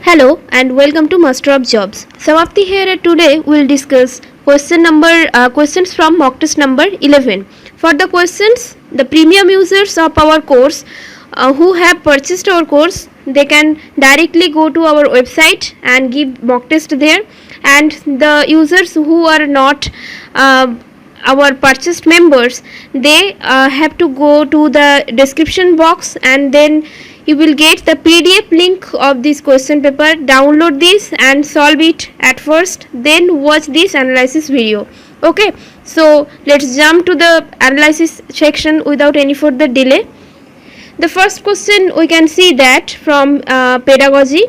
Hello and welcome to Master of Jobs. Samapti here and today we will discuss questions from mock test number 11. For the questions, the premium users of our course who have purchased our course, they can directly go to our website and give mock test there, and the users who are not our purchased members, they have to go to the description box and then you will get the PDF link of this question paper. Download this and solve it at first, then watch this analysis video. Okay, so let's jump to the analysis section without any further delay. The first question we can see that from pedagogy,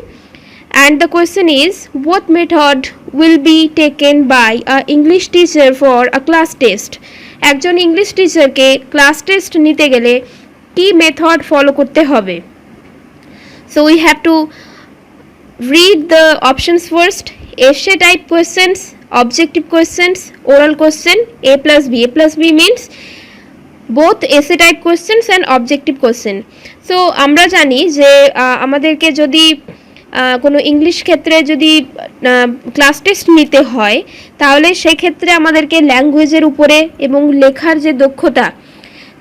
and the question is, what method will be taken by a English teacher for a class test? একজন English টিচারকে class test নিতে গেলে কি method follow করতে হবে? So we have to read the options first. Essay type questions, objective questions, oral question, A plus B means both essay type questions and objective question. So আমরা জানি যে আমাদেরকে যদি কোনো ইংলিশ ক্ষেত্রে যদি ক্লাস টেস্ট নিতে হয় তাহলে সেই ক্ষেত্রে আমাদেরকে ল্যাঙ্গুয়েজের উপরে এবং লেখার যে দক্ষতা,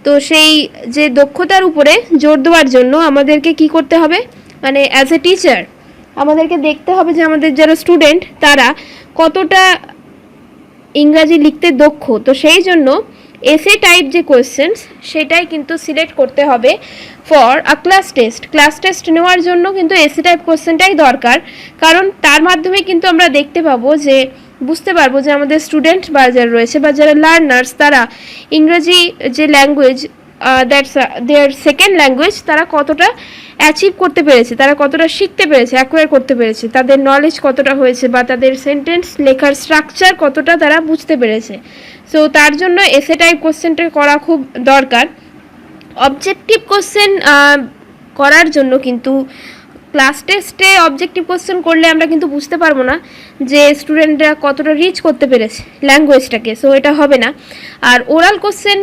তো সেই যে দক্ষতার উপরে জোর দেওয়ার জন্য আমাদেরকে কি করতে হবে, মানে অ্যাজ এ টিচার আমাদেরকে দেখতে হবে যে আমাদের যারা স্টুডেন্ট তারা কতটা ইংরাজি লিখতে দক্ষ। তো সেই জন্য এসে টাইপ যে কোয়েশ্চেন্স সেটাই কিন্তু সিলেক্ট করতে হবে for a class test. Class test নেওয়ার জন্য কিন্তু এসে টাইপ কোয়েশ্চেনটাই দরকার, কারণ তার মাধ্যমে কিন্তু আমরা দেখতে পাবো যে বুঝতে পারবো যে আমাদের স্টুডেন্ট বা যারা রয়েছে বা যারা লার্নার্স তারা ইংরেজি যে language that's their second language তারা কতটা অ্যাচিভ করতে পেরেছে, তারা কতটা শিখতে পেরেছে, অ্যাকোয়ার করতে পেরেছে, তাদের নলেজ কতটা হয়েছে বা তাদের সেন্টেন্স লেখার স্ট্রাকচার কতটা তারা বুঝতে পেরেছে। সো তার জন্য এসে টাইপ কোশ্চেনটা করা খুব দরকার। অবজেক্টিভ কোশ্চেন করার জন্য কিন্তু ক্লাস টেস্টে অবজেক্টিভ কোশ্চেন করলে আমরা কিন্তু বুঝতে পারবো না যে স্টুডেন্টরা কতটা রিচ করতে পেরেছে ল্যাঙ্গুয়েজটাকে, সো এটা হবে না। আর ওরাল কোশ্চেন,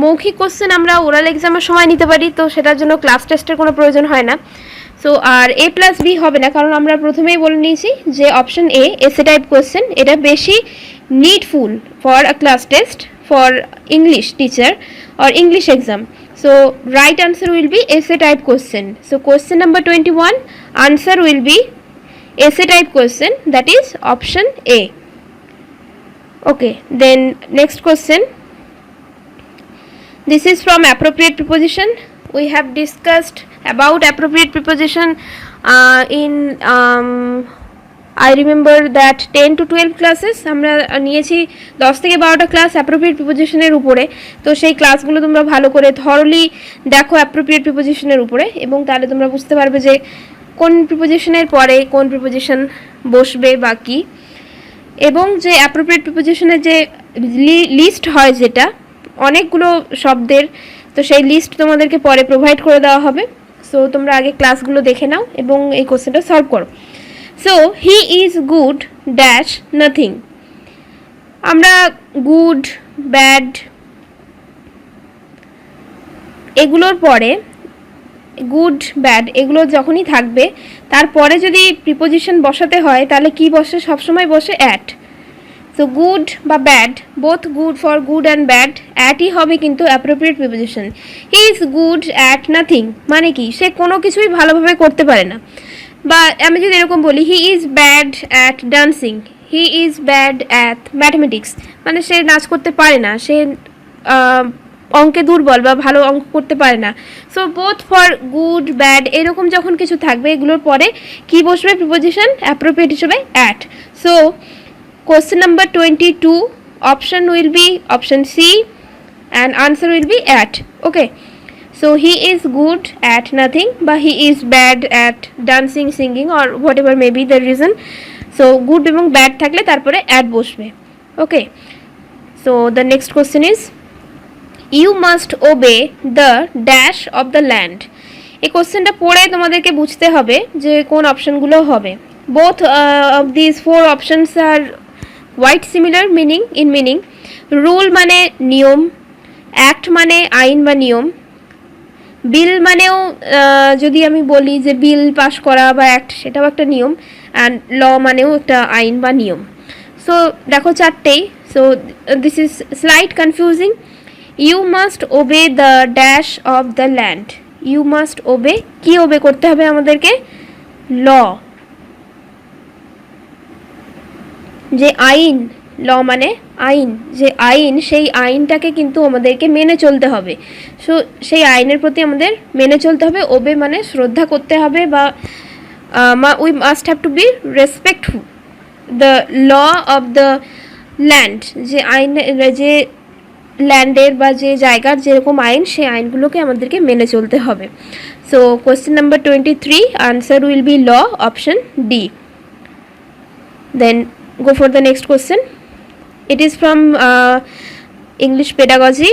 মৌখিক কোশ্চেন আমরা ওরাল এক্সামের সময় নিতে পারি, তো সেটার জন্য ক্লাস টেস্টের কোনো প্রয়োজন হয় না। সো আর A প্লাস B হবে না, কারণ আমরা প্রথমেই বলে নিয়েছি যে অপশন এ এসে টাইপ কোশ্চেন এটা বেশি needful for a class test for English teacher or English exam. So right answer will be essay type question. So question number 21, answer will be essay type question, that is option A. Okay, then next question. This is from appropriate preposition. We have discussed about appropriate preposition in I remember that 10 to 12 classes আমরা নিয়েছি 10 থেকে 12টা class appropriate প্রিপোজিশনের উপরে। তো সেই ক্লাসগুলো তোমরা ভালো করে থরলি দেখো অ্যাপ্রোপ্রিয়েট প্রিপোজিশনের উপরে, এবং তাহলে তোমরা বুঝতে পারবে যে কোন প্রিপোজিশনের পরে কোন প্রিপোজিশন বসবে বা কী, এবং যে অ্যাপ্রোপ্রিয়েট প্রিপোজিশনের যে লিস্ট হয় যেটা অনেকগুলো শব্দের, তো সেই লিস্ট তোমাদেরকে পরে প্রোভাইড করে দেওয়া হবে। সো তোমরা আগে ক্লাসগুলো দেখে নাও এবং এই কোশ্চেনটা সলভ করো। So he is good dash nothing. আমরা গুড ব্যাড এগুলোর পরে গুড ব্যাড এগুলো যখনই থাকবে তারপরে যদি প্রিপোজিশন বসাতে হয় তাহলে কি বসে, সবসময় বসে অ্যাট। সো গুড বা bad, both good for good and bad, অ্যাটই হবে কিন্তু appropriate preposition. He is good at nothing মানে কি, সে কোনো কিছুই ভালোভাবে করতে পারে না। বা আমি যদি এরকম বলি he is bad at dancing, he is bad at mathematics মানে সে নাচ করতে পারে না, সে অঙ্কে দুর্বল বা ভালো অঙ্ক করতে পারে না। So both for good bad এরকম যখন কিছু থাকবে এগুলোর পরে কি বসবে প্রিপোজিশন অ্যাপ্রোপ্রিয়েট হিসেবে at. So question number 22 option will be option C and answer will be at. Okay, so he is good at nothing but he is bad at dancing, singing or whatever may be the reason. So good এবং bad থাকলে তারপরে at বসবে। Okay, so the next question is, you must obey the dash of the land. এই কোশ্চেনটা পড়ে তোমাদেরকে বুঝতে হবে যে কোন অপশনগুলো হবে। both of these four options are quite similar in meaning. rule মানে নিয়ম, act মানে আইন বা নিয়ম, বিল মানেও যদি আমি বলি যে বিল পাস করা বা অ্যাক্ট, সেটাও একটা নিয়ম, অ্যান্ড ল মানেও একটা আইন বা নিয়ম। সো দেখো চারটেই। So this is slight confusing. You must obey the dash of the land. You must obey, কি ওবে করতে হবে আমাদেরকে? ল, যে আইন, ল মানে আইন, যে আইন সেই আইনটাকে কিন্তু আমাদেরকে মেনে চলতে হবে। সো সেই আইনের প্রতি আমাদের মেনে চলতে হবে। ওবে মানে শ্রদ্ধা করতে হবে, বা we must have to be respectful the law of the land, যে আইন, যে ল্যান্ডের বা যে জায়গার যেরকম আইন, সেই আইনগুলোকে আমাদেরকে মেনে চলতে হবে। So question number 23, answer will be law, option D. Then go for the next question. It is from English pedagogy.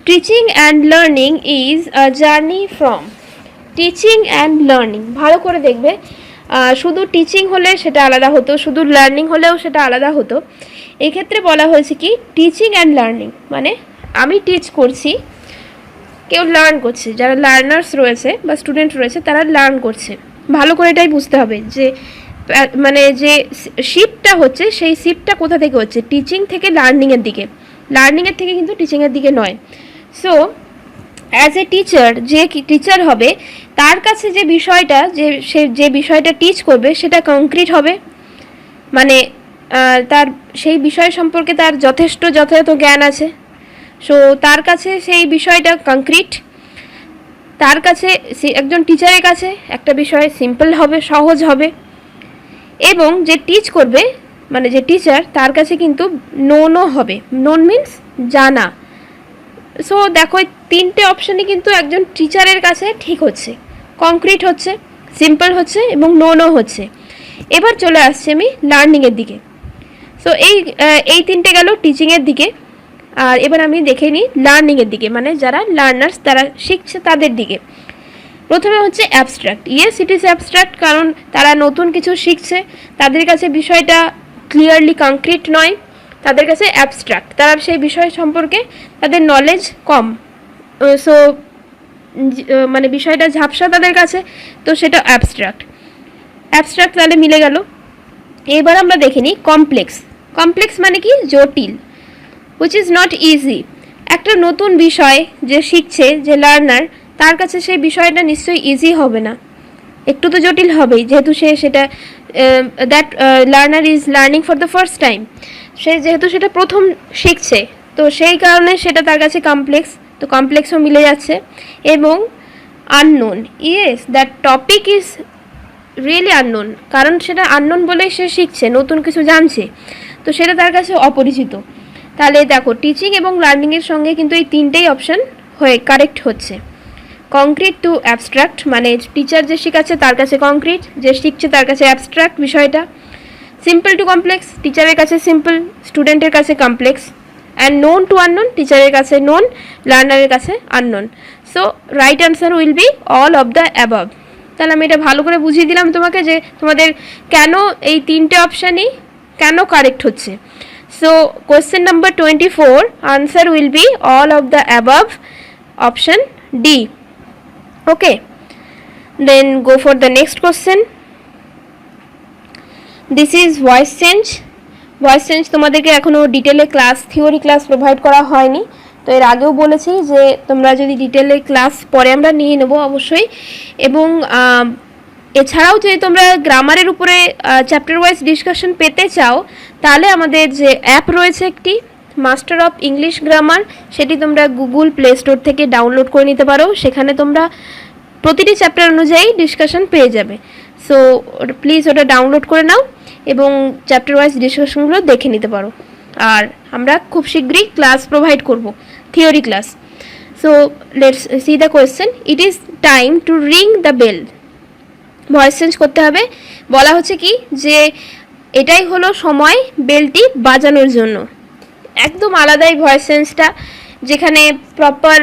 Teaching and learning is a journey from. Teaching and learning, ভালো করে দেখবে। শুধু টিচিং হলে সেটা আলাদা হতো, শুধু learning হলেও সেটা আলাদা হতো। এক্ষেত্রে বলা হয়েছে কি টিচিং অ্যান্ড লার্নিং, মানে আমি টিচ করছি, কেউ লার্ন করছে, যারা লার্নার্স রয়েছে বা স্টুডেন্ট রয়েছে তারা লার্ন করছে। ভালো করে এটাই বুঝতে হবে যে মানে যে শিফটটা হচ্ছে সেই শিফটটা কোথা থেকে হচ্ছে, টিচিং থেকে লার্নিংয়ের দিকে, লার্নিংয়ের থেকে কিন্তু টিচিংয়ের দিকে নয়। সো অ্যাজ এ টিচার, যে টিচার হবে তার কাছে যে বিষয়টা, সে যে বিষয়টা টিচ করবে সেটা কংক্রিট হবে, মানে তার সেই বিষয় সম্পর্কে তার যথাযথ জ্ঞান আছে। সো তার কাছে সেই বিষয়টা কংক্রিট, তার কাছে একজন টিচারের কাছে একটা বিষয় সিম্পল হবে, সহজ হবে। এবং যে টিচ করবে মানে যে টিচার, তার কাছে কিন্তু নোনও হবে। নোন মিন্স জানা। সো দেখো এই তিনটে অপশানই কিন্তু একজন টিচারের কাছে ঠিক হচ্ছে, কংক্রিট হচ্ছে, সিম্পল হচ্ছে এবং নোনও হচ্ছে। এবার চলে আসছে আমি লার্নিংয়ের দিকে। সো এই তিনটে গেল টিচিংয়ের দিকে, আর এবার আমি দেখে নিই লার্নিংয়ের দিকে, মানে যারা লার্নার্স তারা শিখছে তাদের দিকে। প্রথমে হচ্ছে abstract. Yes, it is abstract, কারণ তারা নতুন কিছু শিখছে, তাদের কাছে বিষয়টা ক্লিয়ারলি কংক্রিট নয়, তাদের কাছে অ্যাবস্ট্রাক্ট, তারা সেই বিষয় সম্পর্কে তাদের নলেজ কম। সো মানে বিষয়টা ঝাপসা তাদের কাছে, তো সেটা অ্যাবস্ট্রাক্ট। অ্যাবস্ট্রাক্ট তাহলে মিলে গেল। এবার আমরা দেখে নিই কমপ্লেক্স। কমপ্লেক্স মানে কি? জটিল, হুইচ ইজ নট ইজি। একটা নতুন বিষয় যে শিখছে, যে লার্নার, তার কাছে সেই বিষয়টা নিশ্চয়ই ইজি হবে না, একটু তো জটিল হবেই, যেহেতু সে সেটা that learner is learning for the first time, সে যেহেতু সেটা প্রথম শিখছে, তো সেই কারণে সেটা তার কাছে কমপ্লেক্স। তো কমপ্লেক্সও মিলে যাচ্ছে। এবং unknown, yes, that topic is really unknown, কারণ সেটা আননোন বলেই সে শিখছে, নতুন কিছু জানছে, তো সেটা তার কাছে অপরিচিত। তাহলে দেখো টিচিং এবং লার্নিংয়ের সঙ্গে কিন্তু এই তিনটেই অপশান হয়ে কারেক্ট হচ্ছে। কংক্রিট টু অ্যাবস্ট্রাক্ট, মানে টিচার যে শেখাচ্ছে তার কাছে কংক্রিট, যে শিখছে তার কাছে অ্যাবস্ট্রাক্ট বিষয়টা। সিম্পল টু কমপ্লেক্স, টিচারের কাছে সিম্পল, স্টুডেন্টের কাছে complex. And known to unknown, টিচারের কাছে নোন, লার্নারের কাছে unknown. So right answer will B all of the above. তাহলে আমি এটা ভালো করে বুঝিয়ে দিলাম তোমাকে যে তোমাদের কেন এই তিনটে অপশানই কেন কারেক্ট হচ্ছে। So question number 24, answer will B all of the above, option D. Okay, then go for the next question. This is voice change. Voice change তোমাদেরকে এখনো ডিটেলে ক্লাস, থিওরি ক্লাস প্রোভাইড করা হয়নি। তো এর আগেও বলেছি যে তোমরা যদি ডিটেলে ক্লাস পরে আমরা নিয়ে নেব অবশ্যই। এবং এছাড়াও যদি তোমরা গ্রামারের উপরে চ্যাপ্টার ওয়াইজ ডিসকাশন পেতে চাও, তাহলে আমাদের যে অ্যাপ রয়েছে একটি মাস্টার অফ ইংলিশ গ্রামার, সেটি তোমরা গুগল প্লে স্টোর থেকে ডাউনলোড করে নিতে পারো। সেখানে তোমরা প্রতিটি চ্যাপ্টার অনুযায়ী ডিসকাশন পেয়ে যাবে। সো প্লিজ ওটা ডাউনলোড করে নাও এবং চ্যাপ্টার ওয়াইজ ডিসকাশনগুলো দেখে নিতে পারো। আর আমরা খুব শীঘ্রই ক্লাস প্রোভাইড করব, theory class. So let's see the question. It is time to ring the bell. Voice change করতে হবে। বলা হচ্ছে কি যে এটাই হলো সময় বেলটি বাজানোর জন্য। একদম আলাদাই ভয়েস চেঞ্জটা, যেখানে প্রপার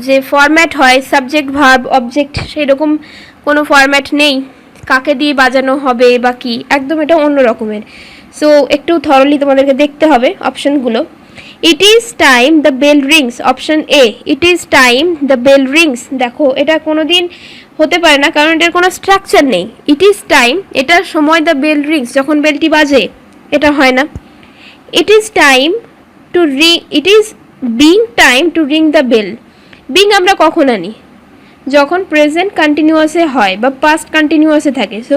যে ফরম্যাট হয় সাবজেক্ট ভার্ব অবজেক্ট, সেই রকম কোনো ফরম্যাট নেই, কাকে দিয়ে বাজানো হবে বা কি, একদম এটা অন্য রকমের। সো একটু থরলি তোমাদেরকে দেখতে হবে অপশানগুলো। It is time the bell rings, option A, it is time the bell rings. দেখো এটা কোনো দিন হতে পারে না, কারণ এটার কোনো স্ট্রাকচার নেই। ইট ইজ টাইম, এটার সময় দ্য বেল রিংস, যখন বেলটি বাজে, এটা হয় না। It is time to ring, it is being time to ring the bell. Being আমরা কখন আনি? যখন প্রেজেন্ট কন্টিনিউয়াসে হয় বা পাস্ট কন্টিনিউয়াসে থাকে। সো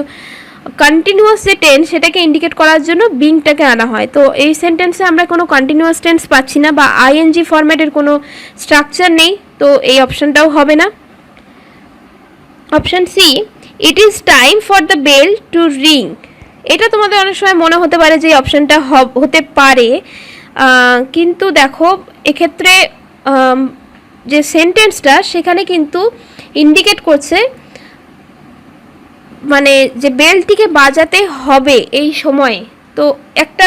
কন্টিনিউয়াস যে টেন্স সেটাকে ইন্ডিকেট করার জন্য বিংটাকে আনা হয়। তো এই সেন্টেন্সে আমরা কোনো কন্টিনিউয়াস টেন্স পাচ্ছি না বা আইএনজি ফরম্যাটের কোনো স্ট্রাকচার নেই, তো এই অপশানটাও হবে না। Option C, it is time for the bell to ring. এটা তোমাদের অনেক সময় মনে হতে পারে যে এই অপশানটা হতে পারে, কিন্তু দেখো এক্ষেত্রে যে সেন্টেন্সটা সেখানে কিন্তু ইন্ডিকেট করছে মানে যে বেলটিকে বাজাতে হবে এই সময়ে। তো একটা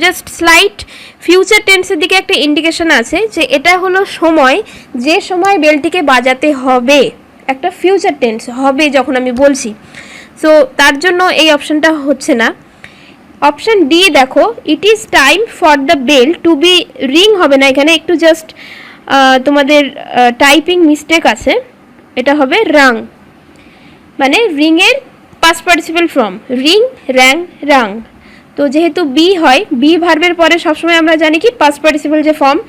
জাস্ট স্লাইট ফিউচার টেন্সের দিকে একটা ইন্ডিকেশন আছে যে এটা হলো সময়, যে সময় বেলটিকে বাজাতে হবে, একটা ফিউচার টেন্স হবে যখন আমি বলছি। সো তার জন্য এই অপশানটা হচ্ছে না। অপশান ডি দেখো, it is time for the bell to be ring হবে না, এখানে একটু জাস্ট তোমাদের টাইপিং মিস্টেক আছে, এটা হবে রাং। মানে রিংয়ের past participle form, ring, rang, rung. তো যেহেতু বি হয়, বি ভার্বের পরে সবসময় আমরা জানি কি পাস্ট পার্টিসিপল যে ফর্ম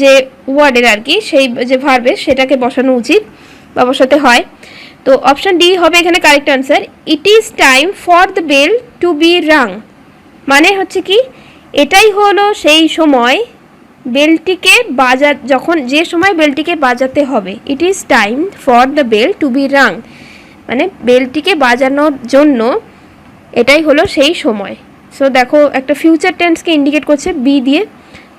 যে ওয়ার্ডের আর কি, সেই যে ভার্বে সেটাকে বসানো উচিত বা বসাতে হয়। তো অপশান ডি হবে এখানে correct answer. It is time for the bell to be rung, মানে হচ্ছে কি এটাই হলো সেই সময় বেলটিকে যখন যে সময় বেলটিকে বাজাতে হবে। It is time for the bell to be rung, মানে বেলটিকে বাজানোর জন্য এটাই হলো সেই সময়। সো দেখো একটা ফিউচার টেন্সকে ইন্ডিকেট করছে বি দিয়ে,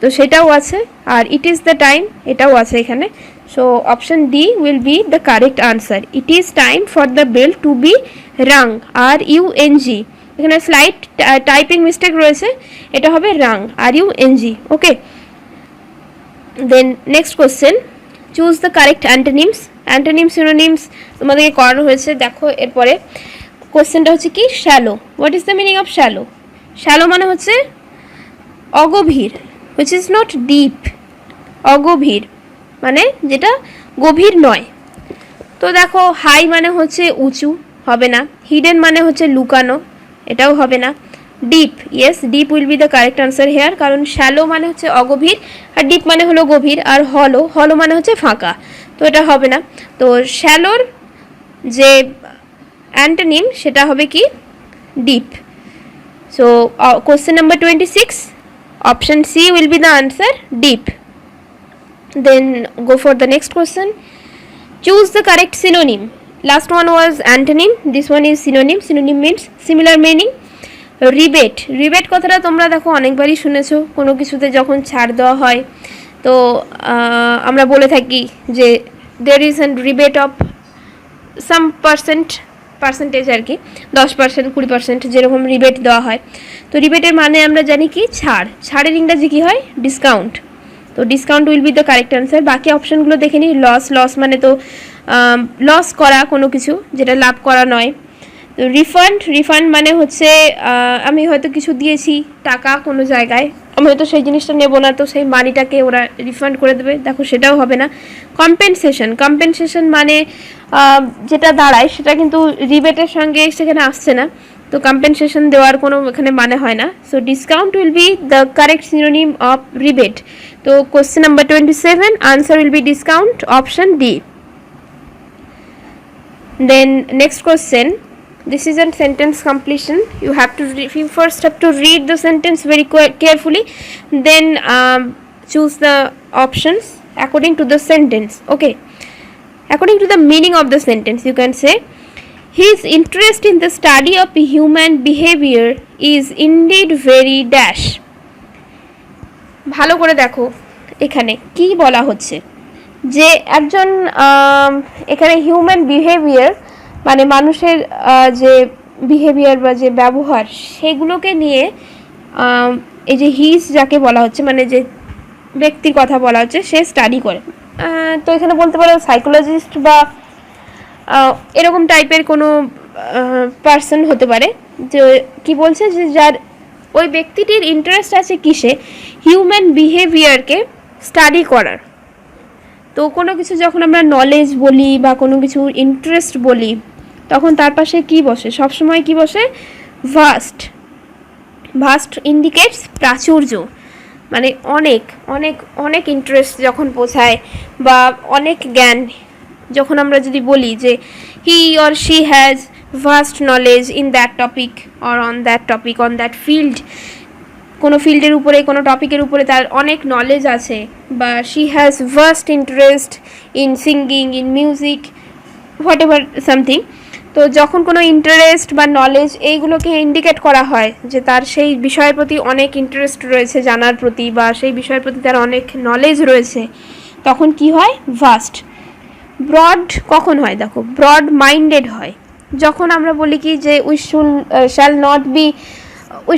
তো সেটাও আছে। আর ইট ইজ দ্য টাইম এটাও আছে এখানে। So option D will be the correct answer. It is time for the bell to be rung, R U N G, এখানে স্লাইট টাইপিং মিস্টেক রয়েছে, এটা হবে rung, R U N G. Okay, then next question, choose the correct antonyms. Antonym synonyms তোমাদেরকে করানো হয়েছে। দেখো এরপরে কোশ্চেনটা হচ্ছে কি, shallow. What is the meaning of shallow? Shallow মানে হচ্ছে অগভীর, হুইচ ইজ নট ডিপ। অগভীর মানে যেটা গভীর নয়। তো দেখো হাই মানে হচ্ছে উঁচু, হবে না। হিডেন মানে হচ্ছে লুকানো, এটাও হবে না। Deep, yes, deep will be the correct answer here, কারণ শ্যালো মানে হচ্ছে অগভীর আর ডিপ মানে হলো গভীর, আর হলো, হলো মানে হচ্ছে ফাঁকা, তো এটা হবে না। তো শ্যালোর যে অ্যান্টোনিম সেটা হবে কি, deep. So question number 26, option C will be the answer, deep. Then go for the next question. Choose the correct synonym. Last one was antonym, this one is synonym. Synonym means similar meaning. Rebate, rebate কথাটা তোমরা দেখো অনেকবারই শুনেছো। কোনো কিছুতে যখন ছাড় দেওয়া হয় তো আমরা বলে থাকি যে there is a rebate of some percentage আর কি, 10%, 20% যেরকম রিবেট দেওয়া হয়। তো রিবেটের মানে আমরা জানি কি ছাড়, ছাড়ের ইংরাজি কী হয়, ডিসকাউন্ট। তো discount will be the correct answer. বাকি অপশানগুলো দেখে নিই। লস, লস মানে তো লস করা কোনো কিছু যেটা লাভ করা নয়। তো রিফান্ড, রিফান্ড মানে হচ্ছে আমি হয়তো কিছু দিয়েছি টাকা কোনো জায়গায়, আমি হয়তো সেই জিনিসটা নেবো না, তো সেই মানিটাকে ওরা রিফান্ড করে দেবে, দেখো সেটাও হবে না। কম্পেনসেশন, কম্পেনসেশন মানে যেটা দাঁড়ায় সেটা কিন্তু রিবেটের সঙ্গে সেখানে আসছে না, তো কম্পেনসেশন দেওয়ার কোনো এখানে মানে হয় না। So discount will be the correct synonym of rebate. তো question number 27, answer will be discount, option D. Then next question, this is a sentence completion. You have to you first have to read the sentence very carefully, then choose the options according to the sentence. Okay, according to the meaning of the sentence you can say, his interest in the study of human behavior is indeed very dash. ভালো করে দেখো এখানে কি বলা হচ্ছে, যে একজন এখানে হিউম্যান বিহেভিয়ার মানে মানুষের যে বিহেভিয়ার বা যে ব্যবহার সেগুলোকে নিয়ে এই যে হিজ যাকে বলা হচ্ছে মানে যে ব্যক্তির কথা বলা হচ্ছে সে স্টাডি করে। তো এখানে বলতে পারো সাইকোলজিস্ট বা এরকম টাইপের কোনো পার্সন হতে পারে। যে কি বলছে, যে যার ওই ব্যক্তিটির ইন্টারেস্ট আছে কিসে, হিউম্যান বিহেভিয়ারকে স্টাডি করার। তো কোনো কিছু যখন আমরা নলেজ বলি বা কোনো কিছু ইন্টারেস্ট বলি, তখন তার পাশে কী বসে? সবসময় কী বসে? ভাস্ট। ভাস্ট ইন্ডিকেটস প্রাচুর্য, মানে অনেক অনেক অনেক ইন্টারেস্ট যখন বোঝায় বা অনেক জ্ঞান। যখন আমরা যদি বলি যে he or she has vast knowledge in that topic or on that topic on that field, কোনো ফিল্ডের উপরে কোনো টপিকের উপরে তার অনেক নলেজ আছে, বা she has vast interest in singing, in music, what ever something. তো যখন কোনো ইন্টারেস্ট বা নলেজ এইগুলোকে ইন্ডিকেট করা হয় যে তার সেই বিষয়ের প্রতি অনেক ইন্টারেস্ট রয়েছে জানার প্রতি, বা সেই বিষয়ের প্রতি তার অনেক নলেজ রয়েছে, তখন কি হয়? ভাস্ট। ব্রড কখন হয়? দেখো, ব্রড মাইন্ডেড হয় যখন আমরা বলি কি যে we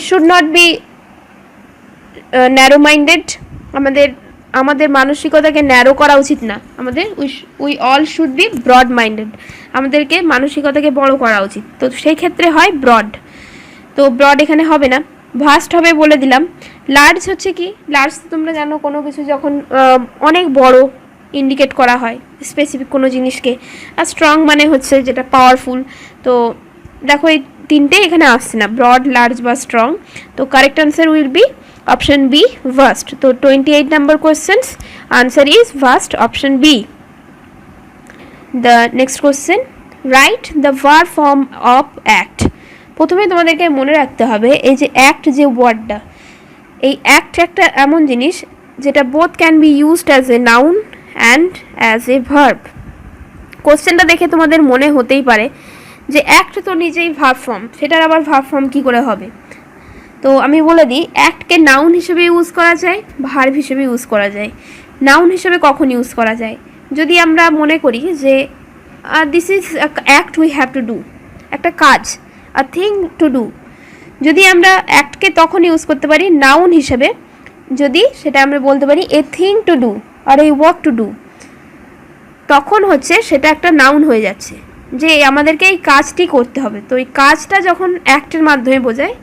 should not be narrow minded. আমাদের মানসিকতাকে ন্যারো করা উচিত না, আমাদের we all should be broad minded, আমাদেরকে মানসিকতাকে বড় করা উচিত। তো সেই ক্ষেত্রে হয় ব্রড। তো ব্রড এখানে হবে না, ভাস্ট হবে বলে দিলাম। লার্জ হচ্ছে কি? লার্জ তোমরা জানো, কোনো কিছু যখন অনেক বড় ইন্ডিকেট করা হয় স্পেসিফিক কোনো জিনিসকে। আর স্ট্রং মানে হচ্ছে যেটা পাওয়ারফুল। তো দেখো এই তিনটে এখানে আসছে না, ব্রড, লার্জ বা স্ট্রং। তো correct answer will B option B, vast. So 28 number questions, answer is vast, option B. The next question, write the verb form of act. প্রথমে তোমাদেরকে মনে রাখতে হবে এই যে অ্যাক্ট যে ওয়ার্ডটা, এই অ্যাক্ট একটা এমন জিনিস যেটা both can be used as a noun and as a verb. কোশ্চেনটা দেখে তোমাদের মনে হতেই পারে যে অ্যাক্ট তো নিজেই ভার্ব ফর্ম, সেটার আবার ভার্ব ফর্ম কী করে হবে? তো আমি বলে দিই, অ্যাক্টকে নাউন হিসেবে ইউজ করা যায়, ভার্ব হিসেবে ইউজ করা যায়। নাউন হিসেবে কখন ইউজ করা যায়? যদি আমরা মনে করি যে this is act we have to do, একটা কাজ, আ থিং টু ডু, যদি আমরা অ্যাক্টকে তখন ইউজ করতে পারি নাউন হিসেবে যদি সেটা আমরা বলতে পারি এ থিং টু ডু আর এ ওয়ার্ক টু ডু, তখন হচ্ছে সেটা একটা নাউন হয়ে যাচ্ছে যে আমাদেরকে এই কাজটি করতে হবে। তো এই কাজটা যখন অ্যাক্টের মাধ্যমে বোঝায়,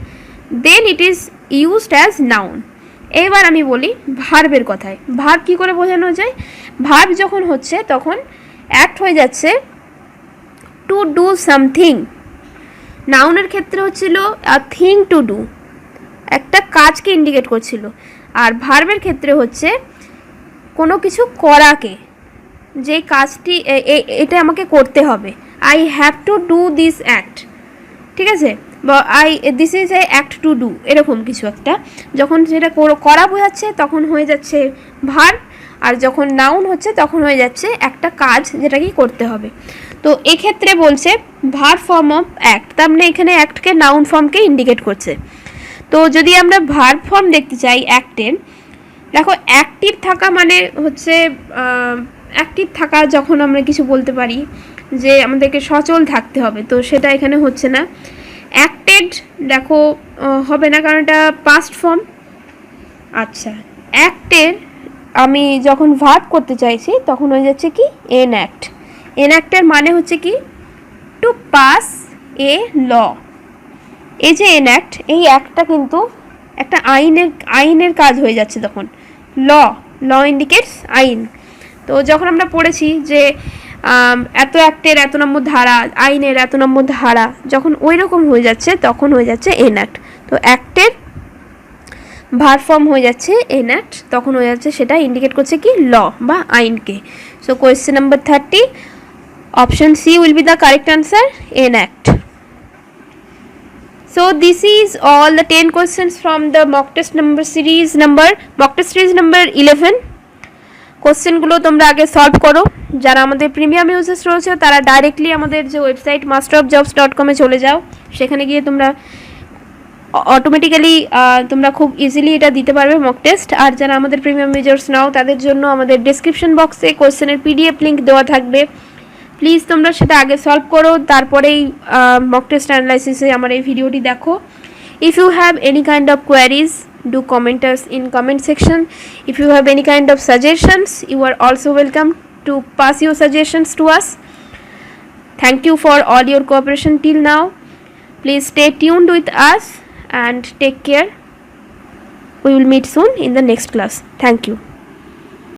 then it is used as noun. এবার আমি বলি ভার্বের কথায়। ভার্ব কী করে বোঝানো যায়? ভার্ব যখন হচ্ছে তখন অ্যাক্ট হয়ে যাচ্ছে টু ডু সামথিং। নাউনের ক্ষেত্রে হচ্ছিল আ থিং টু ডু, একটা কাজকে ইন্ডিকেট করছিল। আর ভার্বের ক্ষেত্রে হচ্ছে কোনো কিছু করাকে, যে কাজটি এটা আমাকে করতে হবে, I have to do this act, ঠিক আছে, বা this is a act to do, এরকম কিছু একটা। যখন সেটা করা বোঝাচ্ছে তখন হয়ে যাচ্ছে ভার্ব, আর যখন নাউন হচ্ছে তখন হয়ে যাচ্ছে একটা কাজ যেটা কি করতে হবে। তো এক্ষেত্রে বলছে ভার্ব ফর্ম অফ অ্যাক্ট, তার মানে এখানে অ্যাক্টকে নাউন ফর্মকে ইন্ডিকেট করছে। তো যদি আমরা ভার্ব ফর্ম দেখতে চাই অ্যাক্টের, দেখো অ্যাক্টিভ থাকা মানে হচ্ছে অ্যাক্টিভ থাকা, যখন আমরা কিছু বলতে পারি যে আমাদেরকে সচল থাকতে হবে, তো সেটা এখানে হচ্ছে না। অ্যাক্টেড দেখো হবে না, কারণ এটা পাস্ট ফর্ম। আচ্ছা, অ্যাক্টের আমি যখন ভার্ব করতে চাইছি তখন হয়ে যাচ্ছে কি এনঅ্যাক্ট। এনঅ্যাক্টের মানে হচ্ছে কি টু পাস এ ল। এই যে এনঅ্যাক্ট, এই অ্যাক্টটা কিন্তু একটা আইনের কাজ হয়ে যাচ্ছে তখন। ল ইন্ডিকেটস আইন। তো যখন আমরা পড়েছি যে এত অ্যাক্টের এত নম্বর ধারা, আইনের এত নম্বর ধারা, যখন ওই রকম হয়ে যাচ্ছে তখন হয়ে যাচ্ছে এনঅ্যাক্ট। তো অ্যাক্টের ভার্ব ফর্ম হয়ে যাচ্ছে এনঅ্যাক্ট, তখন হয়ে যাচ্ছে সেটা ইন্ডিকেট করছে কি ল বা আইনকে। So question number 30, option C will be the correct answer, enact. So this is all the 10 questions from the mock test series number 11. কোশ্চেনগুলো তোমরা আগে সলভ করো। যারা আমাদের প্রিমিয়াম ইউজার্স রয়েছে তারা ডাইরেক্টলি আমাদের যে ওয়েবসাইট masterofjobs.com এ চলে যাও, সেখানে গিয়ে তোমরা অটোমেটিক্যালি তোমরা খুব ইজিলি এটা দিতে পারবে মক টেস্ট। আর যারা আমাদের প্রিমিয়াম ইউজার্স নাও তাদের জন্য আমাদের ডেসক্রিপশন বক্সে কোশ্চেনের PDF লিঙ্ক দেওয়া থাকবে, প্লিজ তোমরা সেটা আগে সলভ করো, তারপরেই মক টেস্ট অ্যানালাইসিসে আমার এই ভিডিওটি দেখো। If you have any kind of queries, do comment us in comment section. If you have any kind of suggestions, you are also welcome to pass your suggestions to us. Thank you for all your cooperation till now. Please stay tuned with us and take care. We will meet soon in the next class. Thank you.